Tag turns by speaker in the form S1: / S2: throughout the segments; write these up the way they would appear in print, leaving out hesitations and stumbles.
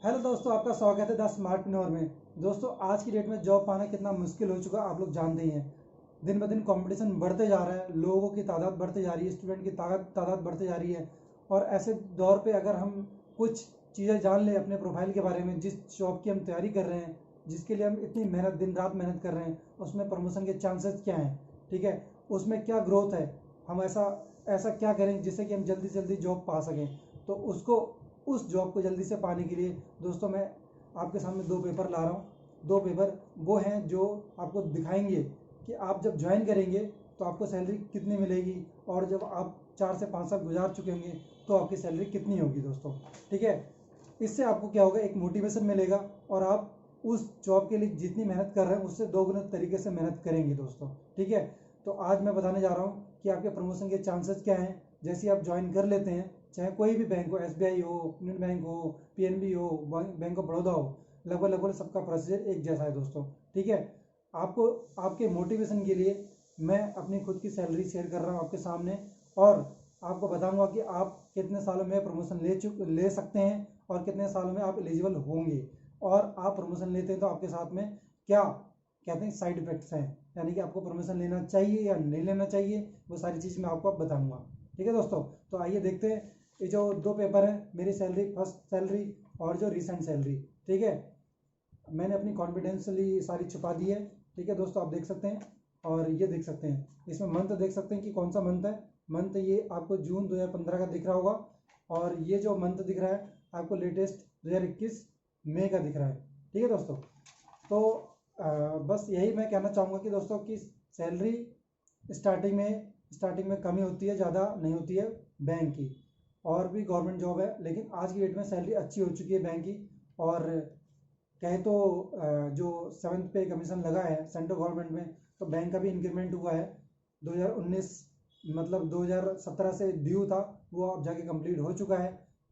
S1: Hello दोस्तों, आपका स्वागत है द स्मार्टप्रेन्योर में। दोस्तों, आज की डेट में जॉब पाना कितना मुश्किल हो चुका है आप लोग जानते ही हैं। दिन ब दिन कंपटीशन बढ़ते जा रहा है, लोगों की तादाद बढ़ती जा रही है, स्टूडेंट की तादाद बढ़ती जा रही है। और ऐसे दौर पे अगर हम कुछ चीज़ें जान लें अपने प्रोफाइल के बारे में, जिस जॉब की हम तैयारी कर रहे हैं, जिसके लिए हम इतनी मेहनत दिन रात मेहनत कर रहे हैं, उसमें प्रमोशन के चांसेस क्या हैं, ठीक है, उसमें क्या ग्रोथ है, हम ऐसा ऐसा क्या करें जिससे कि हम जल्दी से जल्दी जॉब पा सकें। तो उस जॉब को जल्दी से पाने के लिए दोस्तों मैं आपके सामने दो पेपर ला रहा हूँ। दो पेपर वो हैं जो आपको दिखाएंगे कि आप जब ज्वाइन करेंगे तो आपको सैलरी कितनी मिलेगी, और जब आप 4 से 5 साल गुजार चुके होंगे तो आपकी सैलरी कितनी होगी दोस्तों। ठीक है, इससे आपको क्या होगा, एक मोटिवेशन मिलेगा और आप उस जॉब के लिए जितनी मेहनत कर रहे हैं उससे दोगुने तरीके से मेहनत करेंगे दोस्तों। ठीक है, तो आज मैं बताने जा रहा हूँ कि आपके प्रमोशन के चांसेस क्या हैं। जैसे आप ज्वाइन कर लेते हैं, चाहे कोई भी बैंक हो, एसबीआई हो, यूनियन बैंक हो, पीएनबी हो, बैंक ऑफ बड़ौदा हो, लगभग लगभग सबका प्रोसीजर एक जैसा है दोस्तों। ठीक है, आपको आपके मोटिवेशन के लिए मैं अपनी खुद की सैलरी शेयर कर रहा हूँ आपके सामने, और आपको बताऊंगा कि आप कितने सालों में प्रमोशन ले सकते हैं और कितने सालों में आप एलिजिबल होंगे। और आप प्रमोशन लेते हैं तो आपके साथ में क्या कहते हैं साइड इफेक्ट्स हैं, यानी कि आपको प्रमोशन लेना चाहिए या नहीं लेना चाहिए, वो सारी चीज़ मैं आपको बताऊंगा। ठीक है दोस्तों, तो आइए देखते हैं ये जो दो पेपर हैं, मेरी सैलरी, फर्स्ट सैलरी और जो रिसेंट सैलरी। ठीक है, मैंने अपनी कॉन्फिडेंशियली सारी छुपा दी है। ठीक है दोस्तों, आप देख सकते हैं, और ये देख सकते हैं, इसमें मंथ देख सकते हैं कि कौन सा मंथ है। मंथ ये आपको जून 2015 का दिख रहा होगा, और ये जो मंथ दिख रहा है आपको लेटेस्ट 2021 मई का दिख रहा है। ठीक है दोस्तों, तो बस यही मैं कहना चाहूँगा कि दोस्तों कि सैलरी स्टार्टिंग में कमी होती है, ज़्यादा नहीं होती है बैंक की, और भी गवर्नमेंट जॉब है, लेकिन आज की डेट में सैलरी अच्छी हो चुकी है बैंक की। और कहे तो जो 7th पे कमीशन लगा है सेंट्रल गवर्नमेंट में, तो बैंक का भी इंक्रीमेंट हुआ है। 2019 मतलब 2017 से ड्यू था, वो अब जाके कंप्लीट हो चुका है।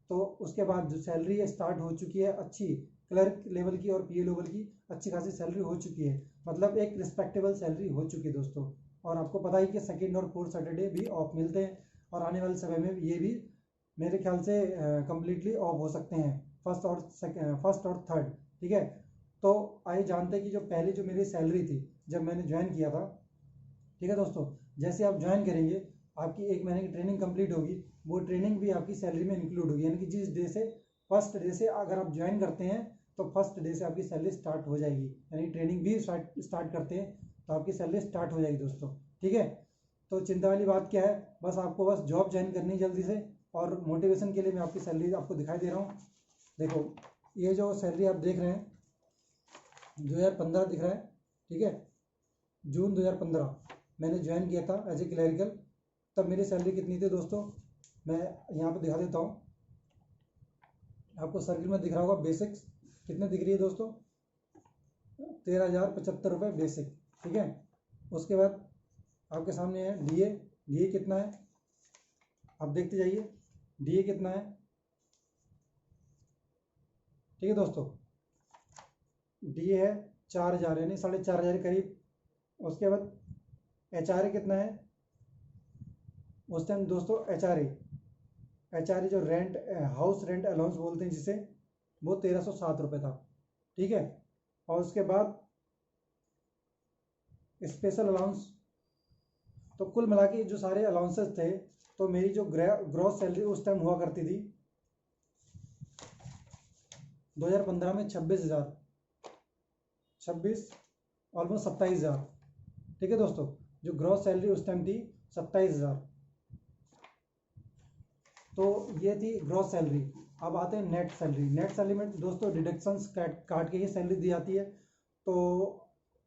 S1: तो उसके बाद जो सैलरी है स्टार्ट हो चुकी है अच्छी, क्लर्क लेवल की और पीए लेवल की अच्छी खासी सैलरी हो चुकी है, मतलब एक रिस्पेक्टेबल सैलरी हो चुकी है दोस्तों। और आपको पता ही कि सेकेंड और फोर्थ सैटरडे भी ऑफ मिलते हैं, और आने वाले समय में ये भी मेरे ख्याल से कम्प्लीटली ऑफ हो सकते हैं, फर्स्ट और थर्ड। ठीक है, तो आइए जानते हैं कि जो पहली जो मेरी सैलरी थी जब मैंने ज्वाइन किया था। ठीक है दोस्तों, जैसे आप ज्वाइन करेंगे आपकी 1 महीने की ट्रेनिंग कंप्लीट होगी, वो ट्रेनिंग भी आपकी सैलरी में इंक्लूड होगी, यानी कि जिस डे से फर्स्ट डे से अगर आप ज्वाइन करते हैं तो फर्स्ट डे से आपकी सैलरी स्टार्ट हो जाएगी, यानी ट्रेनिंग भी स्टार्ट करते हैं तो आपकी सैलरी स्टार्ट हो जाएगी दोस्तों। ठीक है, तो चिंता वाली बात क्या है, बस आपको बस जॉब ज्वाइन करनी है जल्दी से। और मोटिवेशन के लिए मैं आपकी सैलरी आपको दिखाई दे रहा हूँ। देखो, ये जो सैलरी आप देख रहे हैं 2015 दिख रहा है। ठीक है, जून 2015 मैंने ज्वाइन किया था एज ए क्लरिकल। तब मेरी सैलरी कितनी थी दोस्तों, मैं यहाँ पे दिखा देता हूँ आपको। सर्किल में दिख रहा होगा बेसिक्स, कितने दिख रही है दोस्तों, 13,075 रुपये बेसिक। ठीक है, उसके बाद आपके सामने है डीए। डीए कितना है आप देखते जाइए, डीए कितना है। ठीक है दोस्तों, डीए है 4,000 यानी 4,500 के करीब। उसके बाद एचआरए कितना है उस टाइम दोस्तों, एचआरए जो रेंट, हाउस रेंट अलाउंस बोलते हैं जिसे, वो 1,307 रुपये था। ठीक है, और उसके बाद स्पेशल अलाउंस, तो कुल मिला के जो सारे अलाउंसेस थे, तो मेरी जो ग्रॉस सैलरी उस टाइम हुआ करती थी 2015 में 26 ऑलमोस्ट 27,000। ठीक है दोस्तों, जो ग्रॉस सैलरी उस टाइम थी 27,000। तो ये थी ग्रॉस सैलरी। अब आते हैं नेट सैलरी। नेट सैलरी में दोस्तों डिडक्शंस काट के ही सैलरी दी जाती है। तो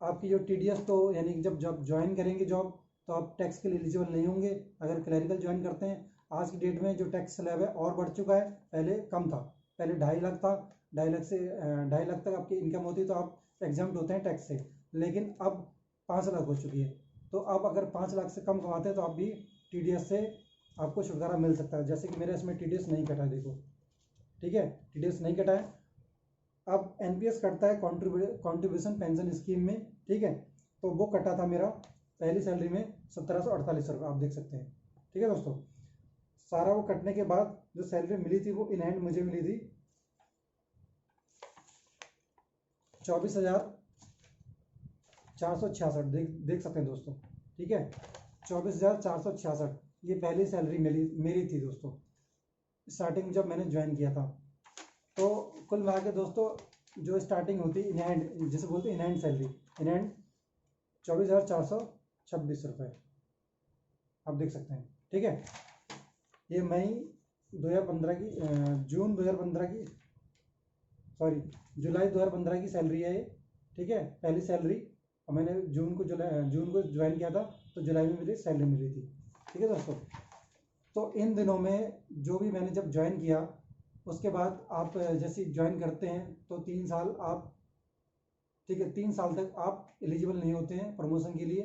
S1: आपकी जो टीडीएस, तो यानी जब जब ज्वाइन करेंगे जॉब तो आप टैक्स के लिए एलिजिबल नहीं होंगे अगर क्लरिकल ज्वाइन करते हैं। आज की डेट में जो टैक्स स्लैब है और बढ़ चुका है, पहले कम था, पहले 2.5 लाख था। 2.5 लाख तक आपकी इनकम होती तो आप एग्जाम्प्ट होते हैं टैक्स से, लेकिन अब 5 लाख हो चुकी है। तो अब अगर 5 लाख से कम कमाते हैं तो आप भी टीडीएस से आपको छुटकारा मिल सकता है। जैसे कि मेरे इसमें टीडीएस नहीं कटा है, देखो। ठीक है, टीडीएस नहीं कटा है। अब एनपीएस कटता है कॉन्ट्रीब्यूशन पेंशन स्कीम में। ठीक है, तो वो कटा था मेरा पहली सैलरी में 1,748 रुपये, आप देख सकते हैं। ठीक है दोस्तों, सारा वो कटने के बाद जो सैलरी मिली थी वो इन हैंड मुझे मिली थी 24,466 देख सकते हैं दोस्तों। ठीक है, 24,466 ये पहली सैलरी मेरी थी दोस्तों, स्टार्टिंग जब मैंने ज्वाइन किया था। तो कुल मिला के दोस्तों जो स्टार्टिंग होती है इन हैंड, जिसे बोलते हैं in hand salary, in hand 24,426 रुपये आप देख सकते हैं। ठीक है, ये मई 2015 की जून 2015 की, सॉरी जुलाई 2015 की सैलरी है ये। ठीक है, पहली सैलरी, और मैंने जून को ज्वाइन किया था, तो जुलाई में मेरी सैलरी मिली थी। ठीक है दोस्तों, तो इन दिनों में जो भी मैंने जब ज्वाइन किया, उसके बाद आप जैसे ज्वाइन करते हैं तो 3 साल आप, ठीक है, 3 साल तक आप एलिजिबल नहीं होते हैं प्रमोशन के लिए।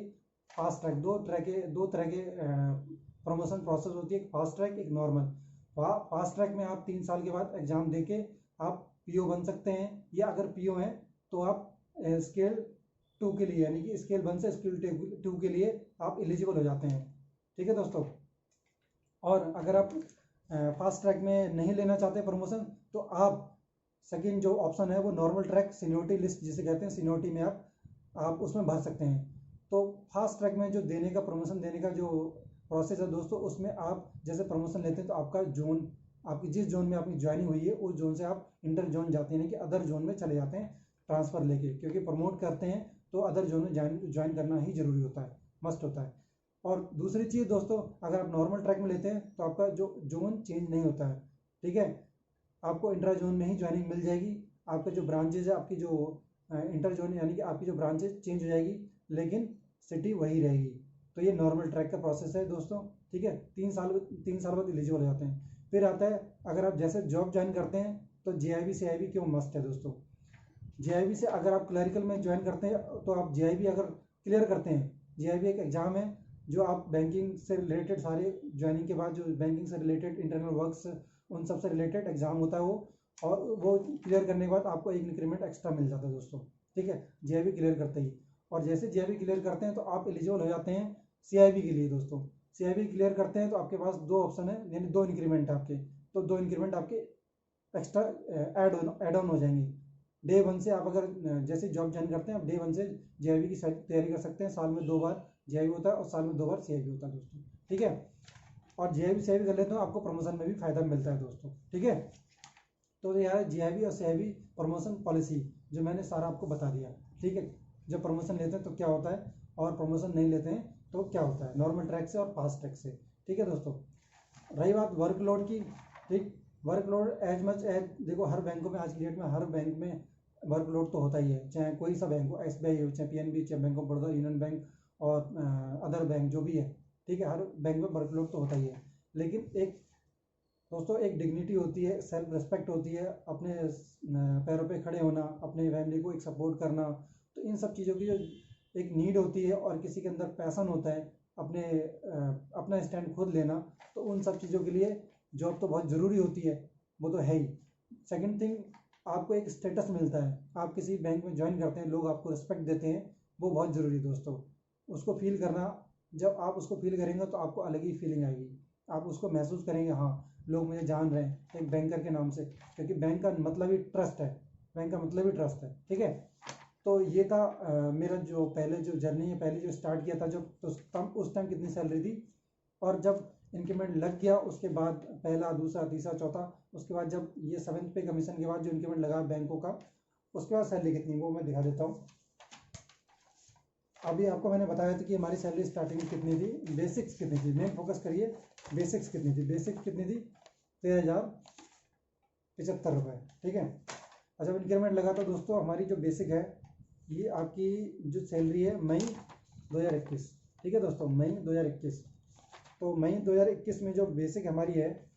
S1: फास्ट ट्रैक, दो तरह के प्रमोशन प्रोसेस होती है, एक फास्ट ट्रैक, एक नॉर्मल। फास्ट ट्रैक में आप 3 साल के बाद एग्जाम देके आप पीओ बन सकते हैं, या अगर पीओ हैं तो आप स्केल 2 के लिए, यानी कि स्केल 1 से स्केल 2 के लिए आप एलिजिबल हो जाते हैं। ठीक है दोस्तों, और अगर आप फास्ट ट्रैक में नहीं लेना चाहते प्रमोशन, तो आप सेकंड जो ऑप्शन है वो नॉर्मल ट्रैक, सीनियोरिटी लिस्ट जिसे कहते हैं, सीनियोरिटी में आप उसमें भर सकते हैं। तो फास्ट ट्रैक में जो देने का, प्रमोशन देने का जो प्रोसेस है दोस्तों, उसमें आप जैसे प्रमोशन लेते हैं तो आपका जोन, आपकी जिस जोन में आपकी ज्वाइनिंग हुई है उस जोन से आप इंटर जोन जाते हैं, यानी कि अदर जोन में चले जाते हैं ट्रांसफ़र लेके, क्योंकि प्रमोट करते हैं तो अदर जोन में ज्वाइन करना ही ज़रूरी होता है, मस्ट होता है। और दूसरी चीज़ दोस्तों, अगर आप नॉर्मल ट्रैक में लेते हैं तो आपका जो जोन चेंज नहीं होता है। ठीक है, आपको इंट्रा जोन में ही ज्वाइनिंग मिल जाएगी। आपका जो ब्रांचेज है, आपकी जो इंटर जोन, यानी कि आपकी जो ब्रांचेज चेंज हो जाएगी, लेकिन सिटी वही रहेगी। तो ये नॉर्मल ट्रैक का प्रोसेस है दोस्तों। ठीक है, 3 साल बाद एलिजिबल हो जाते हैं। फिर आता है, अगर आप जैसे जॉब ज्वाइन करते हैं तो JIB CIB क्यों मस्ट है दोस्तों। JIB से अगर आप क्लरिकल में ज्वाइन करते हैं तो आप JIB अगर क्लियर करते हैं, JIB एक एग्ज़ाम है जो आप बैंकिंग से रिलेटेड, सारे ज्वाइनिंग के बाद जो बैंकिंग से रिलेटेड इंटरनल वर्क्स, उन सब से रिलेटेड एग्जाम होता है वो, और वो क्लियर करने के बाद आपको एक इंक्रीमेंट एक्स्ट्रा मिल जाता है दोस्तों। ठीक है, JIB क्लियर करते ही, और जैसे JIB क्लियर करते हैं तो आप एलिजिबल हो जाते हैं CIB के लिए दोस्तों। CIB क्लियर करते हैं तो आपके पास 2 ऑप्शन है, यानी 2 इंक्रीमेंट आपके, तो 2 इंक्रीमेंट आपके एक्स्ट्रा ऐड ऑन हो जाएंगे। डे 1 से आप अगर जैसे जॉब ज्वाइन करते हैं, आप डे 1 से JIB की तैयारी कर सकते हैं। साल में 2 बार JIB होता है और साल में 2 बार CIB होता है दोस्तों। ठीक है, और JIB CIB कर लेते हो आपको प्रमोशन में भी फायदा मिलता है दोस्तों। ठीक है, तो यह है JIB और CIB प्रमोशन पॉलिसी, जो मैंने सारा आपको बता दिया। ठीक है, जब प्रमोशन लेते हैं तो क्या होता है, और प्रमोशन नहीं लेते हैं तो क्या होता है, नॉर्मल ट्रैक से और फास्ट ट्रैक से। ठीक है दोस्तों, रही बात वर्कलोड की। ठीक, वर्कलोड एज मच एज, देखो हर बैंकों में आज की डेट में, हर बैंक में वर्कलोड तो होता ही है, चाहे कोई सा बैंक हो, SBI हो, चाहे PNB, चाहे bank of Baroda, union bank, और अदर बैंक जो भी है। ठीक है, हर बैंक में वर्कलोड तो होता ही है, लेकिन एक दोस्तों एक डिग्निटी होती है, सेल्फ रिस्पेक्ट होती है, अपने पैरों पे खड़े होना, अपने फैमिली को एक सपोर्ट करना। तो इन सब चीज़ों की जो एक नीड होती है, और किसी के अंदर पैशन होता है अपना स्टैंड खुद लेना, तो उन सब चीज़ों के लिए जॉब तो बहुत ज़रूरी होती है, वो तो है ही। सेकंड थिंग, आपको एक स्टेटस मिलता है, आप किसी बैंक में ज्वाइन करते हैं, लोग आपको रिस्पेक्ट देते हैं, वो बहुत ज़रूरी है दोस्तों। उसको फील करना, जब आप उसको फील करेंगे तो आपको अलग ही फीलिंग आएगी, आप उसको महसूस करेंगे, हाँ लोग मुझे जान रहे हैं एक बैंकर के नाम से, क्योंकि बैंक का मतलब ही ट्रस्ट है, बैंक का मतलब ही ट्रस्ट है। ठीक है, तो ये था मेरा जो पहले जो जर्नी है, पहले जो स्टार्ट किया था, जब तो उस टाइम कितनी सैलरी थी, और जब इंक्रीमेंट लग गया उसके बाद, पहला, दूसरा, तीसरा, चौथा, उसके बाद जब ये 7th पे कमीशन के बाद जो इंक्रीमेंट लगा बैंकों का, उसके बाद सैलरी कितनी, वो मैं दिखा देता हूँ। अभी आपको मैंने बताया था कि हमारी सैलरी स्टार्टिंग कितनी थी, बेसिक्स कितनी थी, मेन फोकस करिए, बेसिक्स कितनी थी, बेसिक्स कितनी थी, 13,075 रुपये। ठीक है, और जब इंक्रीमेंट लगा तो दोस्तों हमारी जो बेसिक है, ये आपकी जो सैलरी है मई 2021। ठीक है दोस्तों, मई 2021, तो मई 2021 में जो बेसिक हमारी है,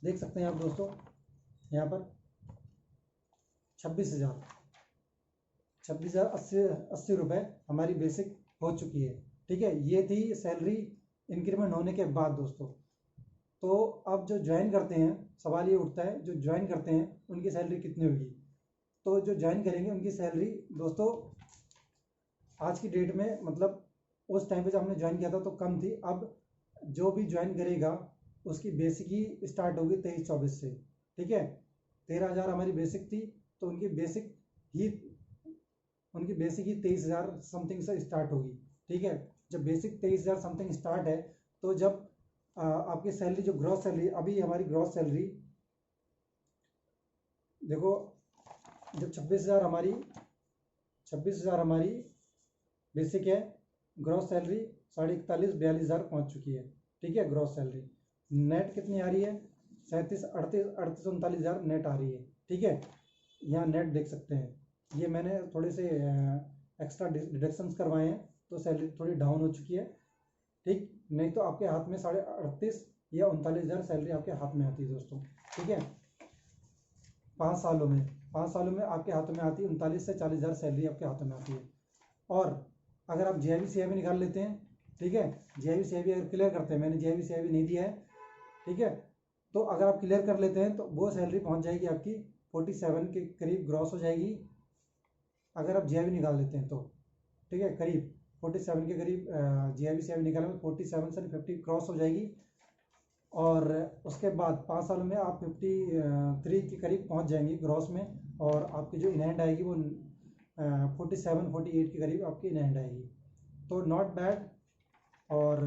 S1: देख सकते हैं आप दोस्तों यहाँ पर 26,080 रुपये हमारी बेसिक हो चुकी है। ठीक है, ये थी सैलरी इंक्रीमेंट होने के बाद दोस्तों। तो अब जो ज्वाइन करते हैं, सवाल ये उठता है, जो ज्वाइन करते हैं उनकी सैलरी कितनी होगी। तो जो ज्वाइन करेंगे उनकी सैलरी दोस्तों आज की डेट में, मतलब उस टाइम पे जब हमने ज्वाइन किया था तो कम थी, अब जो भी ज्वाइन करेगा उसकी बेसिक ही स्टार्ट होगी 23-24 से। ठीक है, 13,000 हमारी बेसिक थी, तो उनकी बेसिक ही उनकी बेसिक ही 23,000 समथिंग से स्टार्ट होगी। ठीक है, जब बेसिक 23,000 समथिंग स्टार्ट है, तो जब आपकी सैलरी जो ग्रॉस सैलरी, अभी हमारी ग्रॉस सैलरी देखो, जब 26,000 हमारी बेसिक है, ग्रॉस सैलरी 41,42,000 पहुँच चुकी है। ठीक है, ग्रॉस सैलरी नेट कितनी आ रही है? 37, 38, 38, 39,000 नेट आ रही है। ठीक है, यहाँ नेट देख सकते हैं, ये मैंने थोड़े से एक्स्ट्रा डिडक्शंस करवाए हैं, तो सैलरी थोड़ी डाउन हो चुकी है। ठीक, नहीं तो आपके हाथ में 38,500 या 39,000 सैलरी आपके हाथ में आती है दोस्तों। ठीक है, 5 सालों में आपके हाथों में आती है 39 से 40,000 सैलरी आपके हाथों में आती है। और अगर आप जीआईबी सीआईबी निकाल लेते हैं, ठीक है, जीआईबी सीआईबी अगर क्लियर करते हैं, मैंने जीआईबी सीआईबी नहीं दिया है, ठीक है, तो अगर आप क्लियर कर लेते हैं तो वो सैलरी पहुंच जाएगी आपकी 47 के करीब ग्रॉस हो जाएगी, अगर आप जीआईबी निकाल लेते हैं तो। ठीक है, करीब 47 के करीब जीआईबी सीआईबी निकालने में 47 से 50 क्रॉस हो जाएगी। और उसके बाद 5 सालों में आप 53 के करीब पहुंच जाएंगे ग्रॉस में, और आपकी जो इन हैंड आएगी वो 47-48 के करीब आपकी इन हैंड आएगी। तो नॉट बैड। और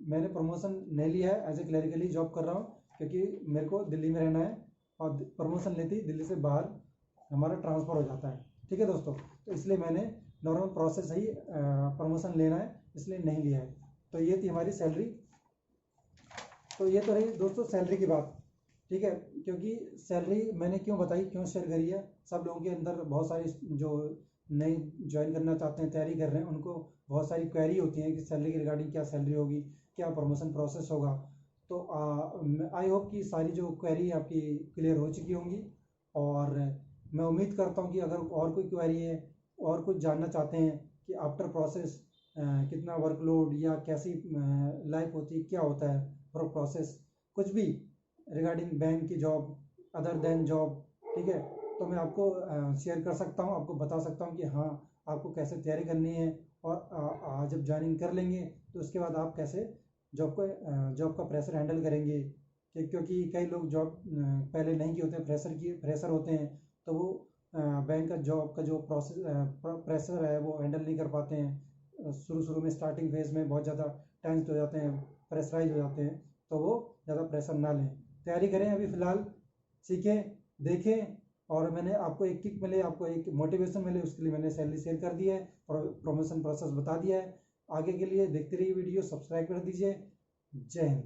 S1: मैंने प्रमोशन नहीं लिया है, एज ए क्लरिकली जॉब कर रहा हूँ, क्योंकि मेरे को दिल्ली में रहना है, और प्रमोशन लेती दिल्ली से बाहर हमारा ट्रांसफ़र हो जाता है। ठीक है दोस्तों, तो इसलिए मैंने नॉर्मल प्रोसेस ही प्रमोशन लेना है, इसलिए नहीं लिया है। तो ये थी हमारी सैलरी। तो ये तो रही दोस्तों सैलरी की बात। ठीक है, क्योंकि सैलरी मैंने क्यों बताई, क्यों शेयर करी है, सब लोगों के अंदर बहुत सारी जो नई ज्वाइन करना चाहते हैं, तैयारी कर रहे हैं, उनको बहुत सारी क्वेरी होती है कि सैलरी के रिगार्डिंग क्या सैलरी होगी, क्या प्रमोशन प्रोसेस होगा। तो आई होप कि सारी जो क्वेरी आपकी क्लियर हो चुकी होंगी, और मैं उम्मीद करता हूँ कि अगर और कोई क्वेरी है और कुछ जानना चाहते हैं कि आफ्टर प्रोसेस कितना वर्कलोड या कैसी लाइफ होती है, क्या होता है प्रोसेस, कुछ भी रिगार्डिंग बैंक की जॉब, अदर देन जॉब, ठीक है, तो मैं आपको शेयर कर सकता हूँ, आपको बता सकता हूँ कि हाँ आपको कैसे तैयारी करनी है, और जब ज्वाइनिंग कर लेंगे तो उसके बाद आप कैसे जॉब का प्रेशर हैंडल करेंगे। क्योंकि कई लोग जॉब पहले नहीं किए होते हैं, फ्रेशर होते हैं, तो वो बैंक का जॉब का जो प्रेशर है वो हैंडल नहीं कर पाते हैं। शुरू में स्टार्टिंग फेज में बहुत ज़्यादा टेंस हो जाते हैं, प्रेशराइज हो जाते हैं, तो वो ज़्यादा प्रेशर ना लें, तैयारी करें। अभी फ़िलहाल सीखें, देखें, और मैंने आपको एक किक मिले, आपको एक मोटिवेशन मिले, उसके लिए मैंने सैलरी शेयर कर दी है, प्रमोशन प्रोसेस बता दिया है। आगे के लिए देखते रहिए वीडियो, सब्सक्राइब कर दीजिए। जय हिंद।